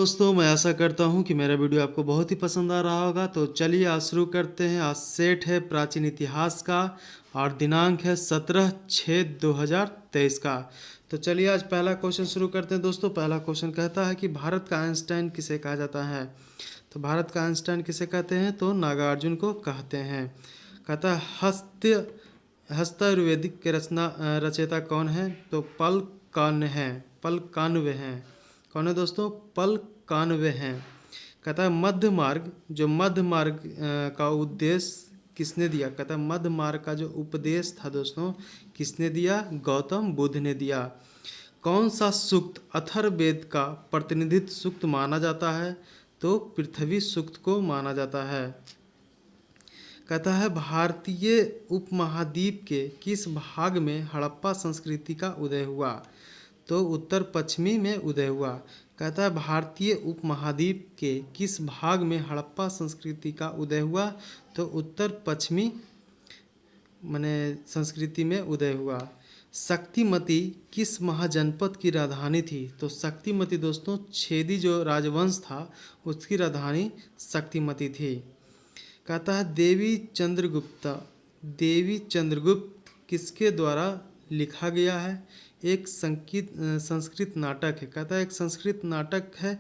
दोस्तों, मैं आशा करता हूँ कि मेरा वीडियो आपको बहुत ही पसंद आ रहा होगा। तो चलिए आज शुरू करते हैं। आज सेट है प्राचीन इतिहास का और दिनांक है 17/6/2023 का। तो चलिए आज पहला क्वेश्चन शुरू करते हैं। दोस्तों, पहला क्वेश्चन कहता है कि भारत का आइंस्टाइन किसे कहा जाता है। तो भारत का आइंस्टाइन किसे कहते हैं, तो नागार्जुन को कहते हैं। कहता है हस्तायुर्वेदिक के रचयिता कौन है, तो पल कान्व हैं। पल कान्व हैं। कौन है दोस्तों, पल कान्व हैं। कहता है मध्य मार्ग, जो मध्य मार्ग का उद्देश्य किसने दिया। कहता है मध्य मार्ग का जो उपदेश था दोस्तों, किसने दिया, गौतम बुद्ध ने दिया। कौन सा सूक्त अथर्ववेद का प्रतिनिधित्व सूक्त माना जाता है, तो पृथ्वी सूक्त को माना जाता है। कहता है भारतीय उपमहाद्वीप के किस भाग में हड़प्पा संस्कृति का उदय हुआ, तो उत्तर पश्चिमी में उदय हुआ। कहता है भारतीय उपमहाद्वीप के किस भाग में हड़प्पा संस्कृति का उदय हुआ, तो उत्तर पश्चिमी माने संस्कृति में उदय हुआ। शक्तिमती किस महाजनपद की राजधानी थी, तो शक्तिमती दोस्तों छेदी जो राजवंश था उसकी राजधानी शक्तिमती थी। कहता है देवी चंद्रगुप्त किसके द्वारा लिखा गया है। एक संस्कृत नाटक है। कहता है एक संस्कृत नाटक है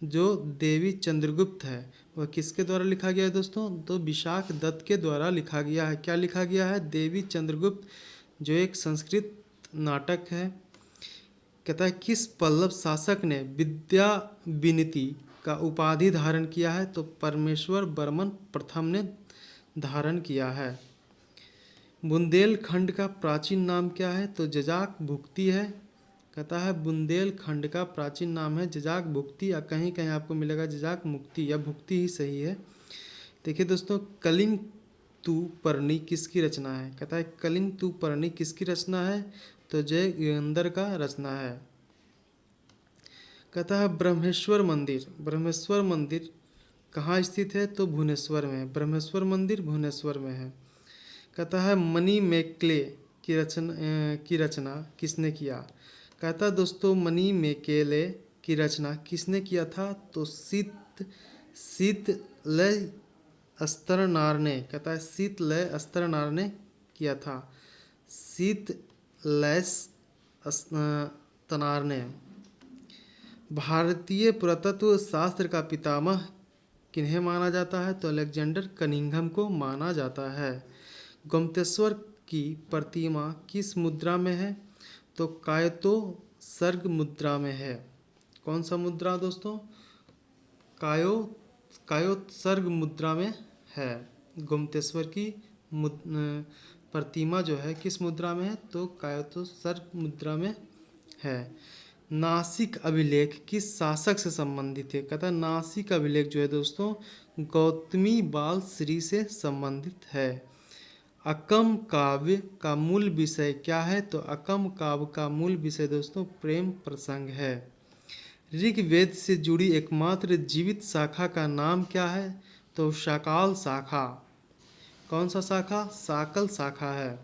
जो देवी चंद्रगुप्त है, वह किसके द्वारा लिखा गया है दोस्तों, तो विशाख दत्त के द्वारा लिखा गया है। क्या लिखा गया है, देवी चंद्रगुप्त, जो एक संस्कृत नाटक है। कहता है किस पल्लव शासक ने विद्या विनीति का उपाधि धारण किया है, तो परमेश्वर वर्मन प्रथम ने धारण किया है। बुंदेलखंड का प्राचीन नाम क्या है, तो जजाक भुक्ति है। कहता है बुंदेलखंड का प्राचीन नाम है जजाक भुक्ति, या कहीं कहीं आपको मिलेगा जजाक मुक्ति, या भुक्ति ही सही है। देखिए दोस्तों, कलिंग तुपर्णी किसकी रचना है। कहता है कलिंग तुपर्णी किसकी रचना है, तो जय योगेंद्र का रचना है। कहता है ब्रह्मेश्वर मंदिर कहाँ स्थित है, तो भुवनेश्वर में। ब्रह्मेश्वर मंदिर भुवनेश्वर में है। कहता है मनी मेकले की रचना किसने किया। कहता है दोस्तों मनी मेकेले की रचना किसने किया था, तो शीतलय स्तरनार ने। कहता है शीतलय स्तरनार ने किया था। शीतलय स्तरनार ने। भारतीय पुरातत्व शास्त्र का पितामह किन्हें माना जाता है, तो अलेक्जेंडर कनिंघम को माना जाता है। गोमतेश्वर की प्रतिमा किस मुद्रा में है, तो कायतो सर्ग मुद्रा में है। कौन सा मुद्रा दोस्तों, कायोत्सर्ग मुद्रा में है। गोमतेश्वर की प्रतिमा जो है किस मुद्रा में है, तो कायोत्सर्ग मुद्रा में है। नासिक अभिलेख किस शासक से संबंधित है। कहता है नासिक अभिलेख जो है दोस्तों गौतमी बाल श्री से संबंधित है। अकम काव्य का मूल विषय क्या है, तो अकम काव्य का मूल विषय दोस्तों प्रेम प्रसंग है। ऋग्वेद से जुड़ी एकमात्र जीवित शाखा का नाम क्या है, तो शाकाल शाखा। कौन सा शाखा, शाकल शाखा है।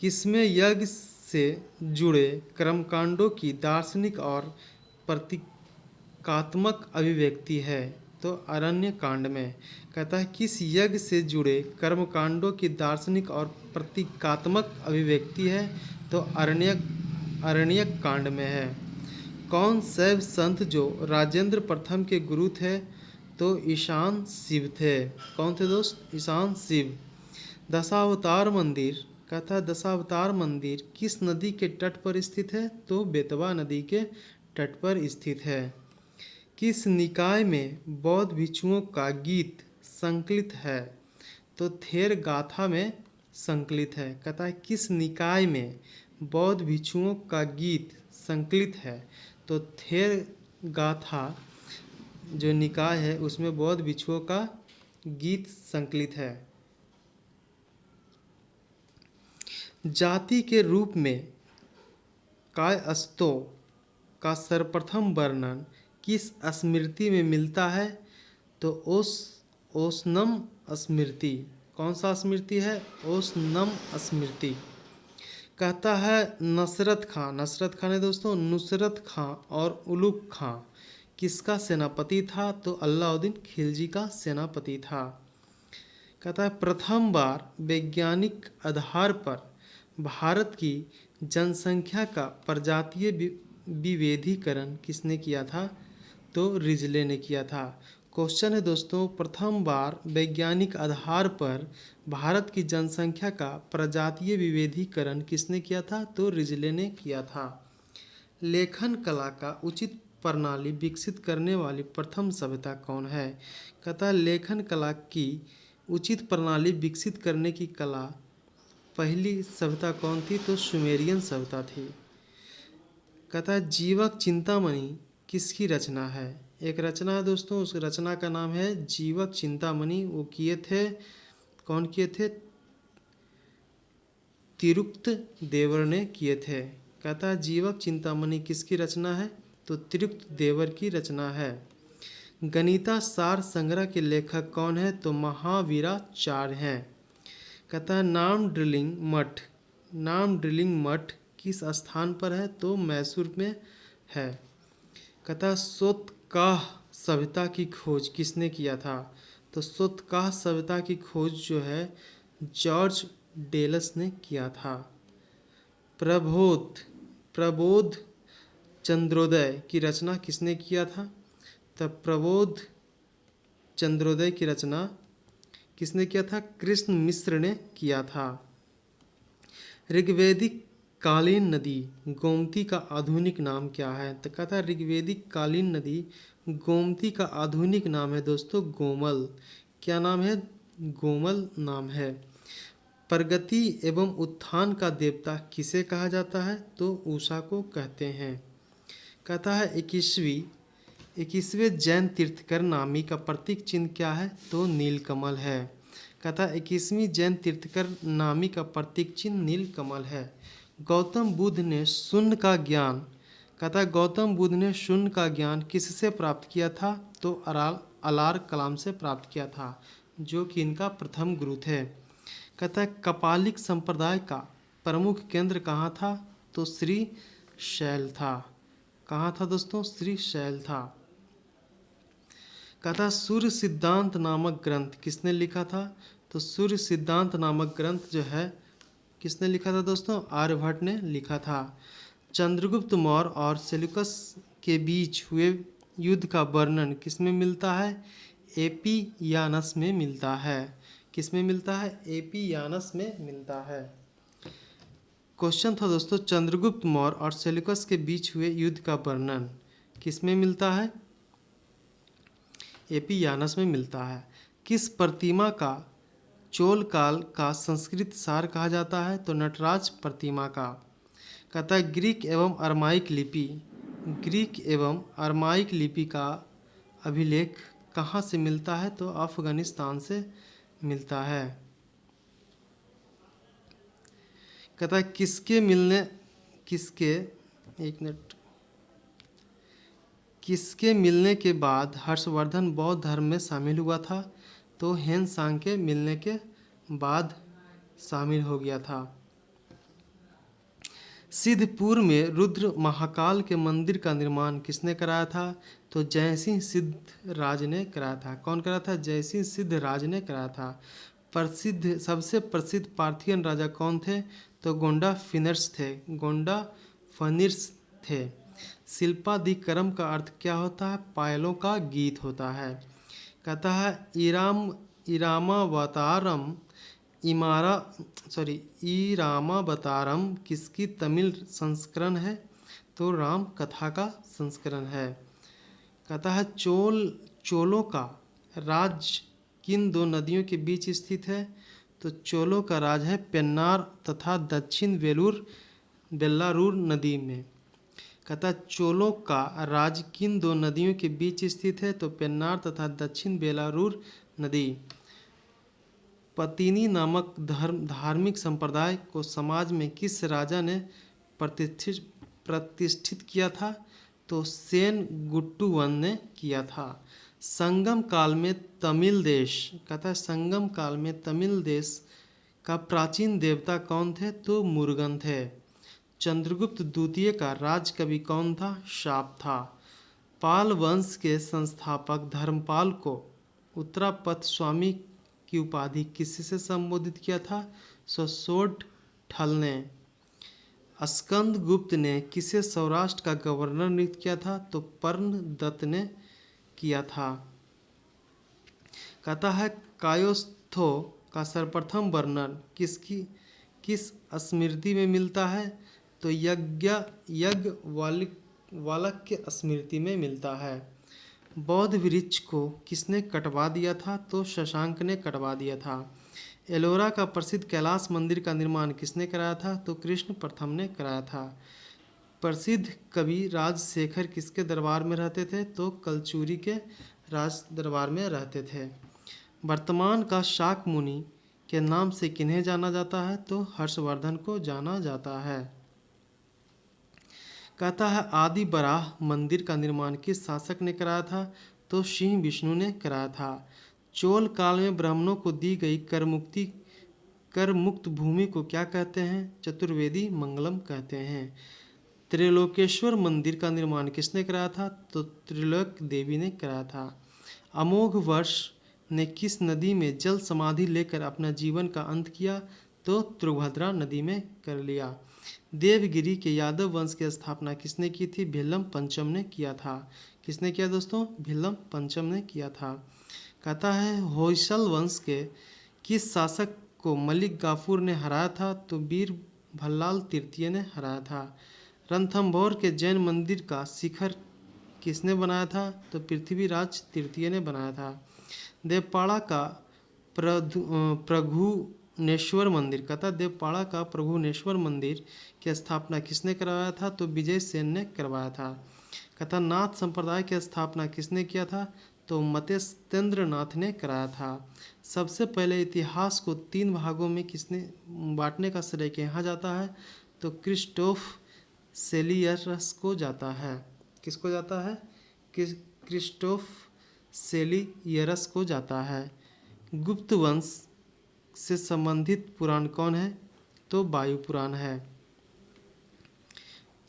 किसमें यज्ञ से जुड़े कर्मकांडों की दार्शनिक और प्रतीकात्मक अभिव्यक्ति है, तो अरण्य कांड में। कहता है किस यज्ञ से जुड़े कर्मकांडों की दार्शनिक और प्रतीकात्मक अभिव्यक्ति है, तो अरण्यक कांड में है। कौन शैव संत जो राजेंद्र प्रथम के गुरु थे, तो ईशान शिव थे। कौन थे दोस्त, ईशान शिव। दशावतार मंदिर। कहता है दशावतार मंदिर किस नदी के तट पर स्थित है, तो बेतवा नदी के तट पर स्थित है। किस निकाय में बौद्ध भिक्षुओं का गीत संकलित है, तो थेर गाथा में संकलित है। कहता है किस निकाय में बौद्ध भिक्षुओं का गीत संकलित है, तो थेर गाथा जो निकाय है उसमें बौद्ध भिक्षुओं का गीत संकलित है। जाति के रूप में कायस्थों का सर्वप्रथम वर्णन किस स्मृति में मिलता है, तो ओसनम स्मृति। कौन सा स्मृति है, ओसनम स्मृति। कहता है नसरत खां है दोस्तों नुसरत खां और उलुग खां किसका सेनापति था? तो अलाउद्दीन खिलजी का सेनापति था। कहता है प्रथम बार वैज्ञानिक आधार पर भारत की जनसंख्या का प्रजातीय विभेदीकरण किसने किया था? तो रिजले ने किया था। क्वेश्चन है दोस्तों, प्रथम बार वैज्ञानिक आधार पर भारत की जनसंख्या का प्रजातीय विभेदीकरण किसने किया था? तो रिजले ने किया था। लेखन कला का उचित प्रणाली विकसित करने वाली प्रथम सभ्यता कौन है? कहता है लेखन कला की उचित प्रणाली विकसित करने की कला पहली सभ्यता कौन थी? तो सुमेरियन सभ्यता थी। कहता है जीवक चिंतामणि किसकी रचना है? एक रचना है दोस्तों, उस रचना का नाम है जीवक चिंतामणि। वो किए थे, कौन किए थे? तिरुक्त देवर ने किए थे। कहता है जीवक चिंतामणि किसकी रचना है? तो तिरुक्त देवर की रचना है। गणिता सार संग्रह के लेखक कौन है? तो महावीराचार्य हैं। कहता है नाम ड्रिलिंग मठ किस स्थान पर है? तो मैसूर में है। कहता है सोतकाह सभ्यता की खोज किसने किया था? तो सोतकाह सभ्यता की खोज जो है जॉर्ज डेलस ने किया था। प्रबोध चंद्रोदय की रचना किसने किया था? तब प्रबोध चंद्रोदय की रचना किसने किया था? कृष्ण मिश्र ने किया था। ऋग्वेदिक कालीन नदी गोमती का आधुनिक नाम क्या है? तो कहता है ऋग्वेदिक कालीन नदी गोमती का आधुनिक नाम है दोस्तों गोमल। क्या नाम है? गोमल नाम है। प्रगति एवं उत्थान का देवता किसे कहा जाता है? तो उषा को कहते हैं। कहता है 21वें जैन तीर्थकर नामी का प्रतीक चिन्ह क्या है? तो नीलकमल है। कहता है 21वीं जैन तीर्थकर नामी का प्रतीक चिन्ह नीलकमल है। गौतम बुद्ध ने शून्य का ज्ञान, कहता है गौतम बुद्ध ने शून्य का ज्ञान किससे प्राप्त किया था? तो अलार कलाम से प्राप्त किया था, जो कि इनका प्रथम गुरु थे। कहता है कपालिक संप्रदाय का प्रमुख केंद्र कहाँ था? तो श्री शैल था। कहाँ था दोस्तों? श्री शैल था। कहता है सूर्य सिद्धांत नामक ग्रंथ किसने लिखा था? तो सूर्य सिद्धांत नामक ग्रंथ जो है किसने लिखा था दोस्तों? आर्यभट्ट ने लिखा था। चंद्रगुप्त मौर्य और सेल्यूकस के बीच हुए युद्ध का वर्णन किसमें मिलता है? एपियानस में मिलता है। किसमें मिलता है? एपियानस में मिलता है। क्वेश्चन था दोस्तों चंद्रगुप्त मौर्य और सेल्यूकस के बीच हुए युद्ध का वर्णन किसमें मिलता है? एपियानस में मिलता है। किस प्रतिमा का चोल काल का संस्कृत सार कहा जाता है? तो नटराज प्रतिमा का। कहता है ग्रीक एवं अरमाइक लिपि का अभिलेख कहाँ से मिलता है? तो अफगानिस्तान से मिलता है। कहता है किसके मिलने के बाद हर्षवर्धन बौद्ध धर्म में शामिल हुआ था? तो हेनसांग के मिलने के बाद शामिल हो गया था। सिद्धपुर में रुद्र महाकाल के मंदिर का निर्माण किसने कराया था? तो जयसिंह सिद्धराज ने कराया था। कौन कराया था? जयसिंह सिद्धराज ने कराया था। सबसे प्रसिद्ध पार्थियन राजा कौन थे? तो गोंडा फनिर्स थे। शिल्पादिकरम का अर्थ क्या होता है? पायलों का गीत होता है। कहता है इरामावतारम किसकी तमिल संस्करण है? तो राम कथा का संस्करण है। कहता है चोलों का राज किन दो नदियों के बीच स्थित है? तो चोलों का राज है पेन्नार तथा दक्षिण बेल्लारूर नदी में। कहता है चोलों का राज किन दो नदियों के बीच स्थित है? तो पेन्नार तथा दक्षिण बेलारूर नदी। पतिनी नामक धार्मिक संप्रदाय को समाज में किस राजा ने प्रतिष्ठित किया था? तो सेन गुट्टू वन ने किया था। संगम काल में तमिल देश, कहता है संगम काल में तमिल देश का प्राचीन देवता कौन थे? तो मुरुगन थे। चंद्रगुप्त द्वितीय का राजकवि कौन था? शाप था। पाल वंश के संस्थापक धर्मपाल को उत्तरापथ स्वामी की उपाधि किससे संबोधित किया था? सोढ़ ने। स्कंद गुप्त ने किसे सौराष्ट्र का गवर्नर नियुक्त किया था? तो पर्ण दत्त ने किया था। कहता है कायोस्थो का सर्वप्रथम वर्णन किस स्मृति में मिलता है? तो याज्ञवल्क्य स्मृति में मिलता है। बौद्ध वृक्ष को किसने कटवा दिया था? तो शशांक ने कटवा दिया था। एलोरा का प्रसिद्ध कैलाश मंदिर का निर्माण किसने कराया था? तो कृष्ण प्रथम ने कराया था। प्रसिद्ध कवि राजशेखर किसके दरबार में रहते थे? तो कलचूरी के राज दरबार में रहते थे। वर्तमान का शाक मुनि के नाम से किन्हें जाना जाता है? तो हर्षवर्धन को जाना जाता है। कहता है आदि बराह मंदिर का निर्माण किस शासक ने कराया था? तो सिंह विष्णु ने कराया था। चोल काल में ब्राह्मणों को दी गई कर मुक्त भूमि को क्या कहते हैं? चतुर्वेदी मंगलम कहते हैं। त्रिलोकेश्वर मंदिर का निर्माण किसने कराया था? तो त्रिलोक देवी ने कराया था। अमोघ वर्ष ने किस नदी में जल समाधि लेकर अपना जीवन का अंत किया? तो तुंगभद्रा नदी में कर लिया। देवगिरी के यादव वंश की स्थापना किसने की थी? भिल्लम पंचम ने किया था। किसने किया दोस्तों? भिल्लम पंचम ने किया था। कहता है होयसल वंश के किस शासक को मलिक गाफूर ने हराया था? तो वीर भल्लाल तृतीय ने हराया था। रणथंभौर के जैन मंदिर का शिखर किसने बनाया था? तो पृथ्वीराज तृतीय ने बनाया था। देवपाड़ा का प्रघुनेश्वर मंदिर कहता देवपाड़ा का प्रभुनेश्वर मंदिर की स्थापना किसने करवाया था? तो विजय सेन ने करवाया था। कहता नाथ संप्रदाय की स्थापना किसने किया था? तो मतेस्तेंद्र नाथ ने कराया था। सबसे पहले इतिहास को 3 भागों में किसने बांटने का श्रेय यहाँ जाता है? तो क्रिस्टोफ सेलियरस को जाता है। किसको जाता है? क्रिस्टोफ सेलियरस को जाता है। गुप्त वंश से संबंधित पुराण कौन है? तो वायु पुराण है।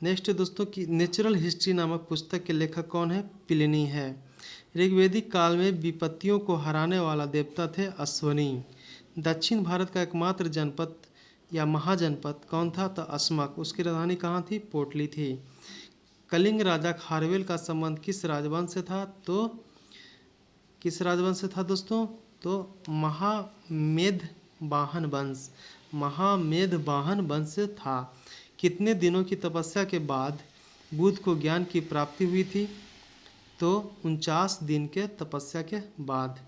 नेक्स्ट दोस्तों की नेचुरल हिस्ट्री नामक पुस्तक के लेखक कौन है? प्लिनी है। ऋग्वेदिक काल में विपत्तियों को हराने वाला देवता थे अश्वनी। दक्षिण भारत का एकमात्र जनपद या महाजनपद कौन था? तो अस्मक। उसकी राजधानी कहाँ थी? पोटली थी। कलिंग राजा खारवेल का संबंध किस राजवंश से था? तो किस राजवंश से था दोस्तों? तो महामेधवाहन वंश। महामेधवाहन वंश से था। कितने दिनों की तपस्या के बाद बुद्ध को ज्ञान की प्राप्ति हुई थी? तो 49 दिन के तपस्या के बाद।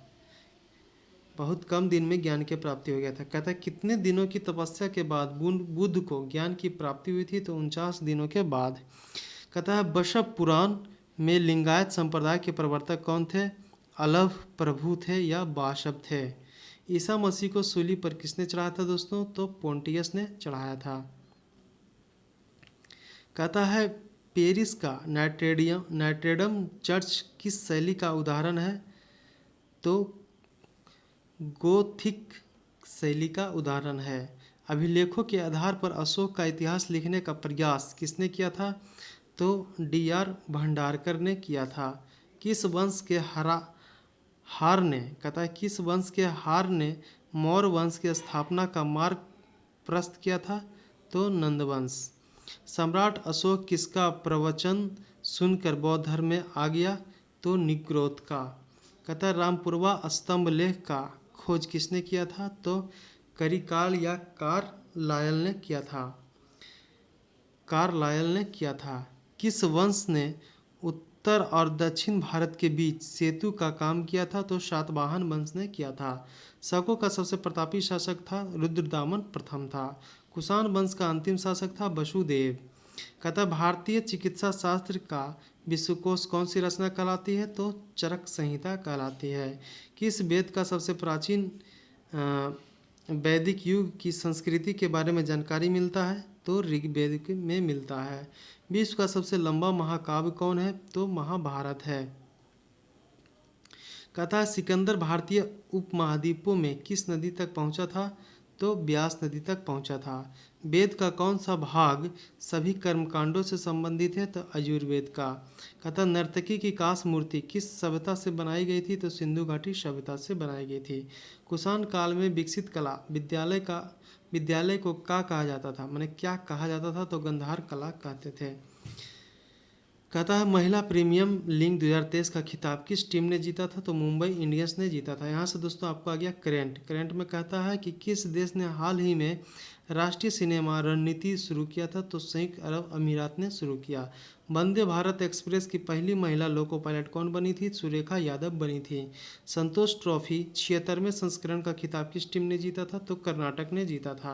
बहुत कम दिन में ज्ञान की प्राप्ति हो गया था। कहता है कितने दिनों की तपस्या के बाद बुद्ध को ज्ञान की प्राप्ति हुई थी? तो 49 दिनों के बाद। कहता है बशव पुराण में लिंगायत संप्रदाय के प्रवर्तक कौन थे? अलभ प्रभु थे या बाशव थे। ईसा मसीह को सूली पर किसने चढ़ाया था दोस्तों? तो पोंटियस ने चढ़ाया था। कहता है पेरिस का नाइट्रेडम चर्च किस शैली का उदाहरण है? तो गोथिक शैली का उदाहरण है। अभिलेखों के आधार पर अशोक का इतिहास लिखने का प्रयास किसने किया था? तो D.R. भंडारकर ने किया था। किस वंश के हार ने कहता है किस वंश के हार ने मौर्य वंश की स्थापना का मार्ग प्रशस्त किया था? तो नंदवंश। सम्राट अशोक किसका प्रवचन सुनकर बौद्ध धर्म में आ गया? तो निग्रोध का। कहता है रामपुरवा स्तंभ लेख का खोज किसने किया था? तो करिकाल या कार्लायल ने किया था। कार्लायल ने किया था। किस वंश ने उत्तर और दक्षिण भारत के बीच सेतु का काम किया था? तो सातवाहन वंश ने किया था। शकों का सबसे प्रतापी शासक था रुद्रदामन प्रथम था। कुषाण वंश का अंतिम शासक था वसुदेव। कहता भारतीय चिकित्सा शास्त्र का विश्वकोश कौन सी रचना कहलाती है? तो चरक संहिता कहलाती है। किस वेद का सबसे प्राचीन वैदिक युग की संस्कृति के बारे में जानकारी मिलता है? तो ऋग्वेद में मिलता है। विश्व का सबसे लंबा महाकाव्य कौन है? तो महाभारत है। कहता है सिकंदर भारतीय उपमहाद्वीपों में किस नदी तक पहुंचा था? तो ब्यास नदी तक पहुंचा था। वेद का कौन सा भाग सभी कर्मकांडों से संबंधित है? तो आयुर्वेद का। कहता नर्तकी की कांस्य मूर्ति किस सभ्यता से बनाई गई थी? तो सिंधु घाटी सभ्यता से बनाई गई थी। कुषाण काल में विकसित कला विद्यालय को क्या कहा जाता था? माने क्या कहा जाता था? तो गंधार कला कहते थे। कहता है महिला प्रीमियम लीग 2023 का खिताब किस टीम ने जीता था? तो मुंबई इंडियंस ने जीता था। यहाँ से दोस्तों आपको आ गया करंट में कहता है कि किस देश ने हाल ही में राष्ट्रीय सिनेमा रणनीति शुरू किया था? तो संयुक्त अरब अमीरात ने शुरू किया। वंदे भारत एक्सप्रेस की पहली महिला लोको पायलट कौन बनी थी? सुरेखा यादव बनी थी। संतोष ट्रॉफी 76वें संस्करण का खिताब किस टीम ने जीता था? तो कर्नाटक ने जीता था।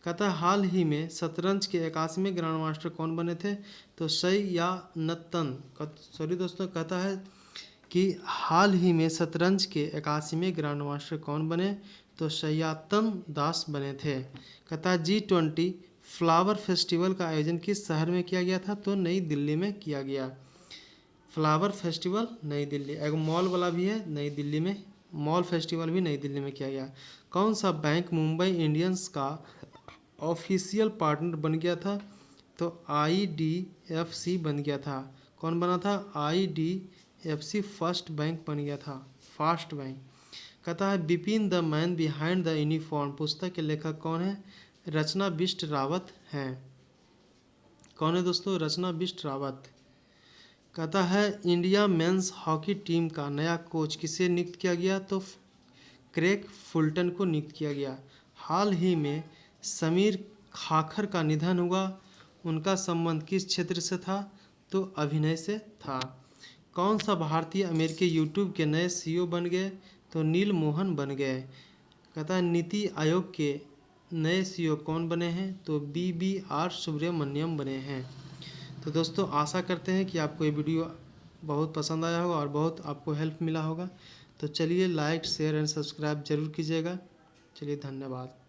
कहता है हाल ही में शतरंज के 81वें ग्रैंड मास्टर कौन बने थे? तो सैयानत्तन सॉरी दोस्तों, कहता है कि हाल ही में शतरंज के 81वें ग्रैंड मास्टर कौन बने? तो सैयातन दास बने थे। कहता है G20 फ्लावर फेस्टिवल का आयोजन किस शहर में किया गया था? तो नई दिल्ली में किया गया। फ्लावर फेस्टिवल नई दिल्ली। एक मॉल वाला भी है नई दिल्ली में, मॉल फेस्टिवल भी नई दिल्ली में किया गया। कौन सा बैंक मुंबई इंडियंस का ऑफिशियल पार्टनर बन गया था? तो IDFC बन गया था। कौन बना था? IDFC फर्स्ट बैंक बन गया था, फास्ट बैंक। कहता है Bipin the man behind the uniform पुस्तक के लेखक कौन है? रचना बिष्ट रावत हैं। कौन है दोस्तों? रचना बिष्ट रावत। कहता है इंडिया मेंस हॉकी टीम का नया कोच किसे नियुक्त किया गया? तो क्रेग फुलटन को नियुक्त किया गया। हाल ही में समीर खाखर का निधन हुआ, उनका संबंध किस क्षेत्र से था? तो अभिनय से था। कौन सा भारतीय अमेरिकी यूट्यूब के नए CEO बन गए? तो नील मोहन बन गए। कहता है नीति आयोग के नए CEO कौन बने हैं? तो BBR सुब्रमण्यम बने हैं। तो दोस्तों आशा करते हैं कि आपको ये वीडियो बहुत पसंद आया होगा और बहुत आपको हेल्प मिला होगा। तो चलिए लाइक शेयर एंड सब्सक्राइब जरूर कीजिएगा। चलिए धन्यवाद।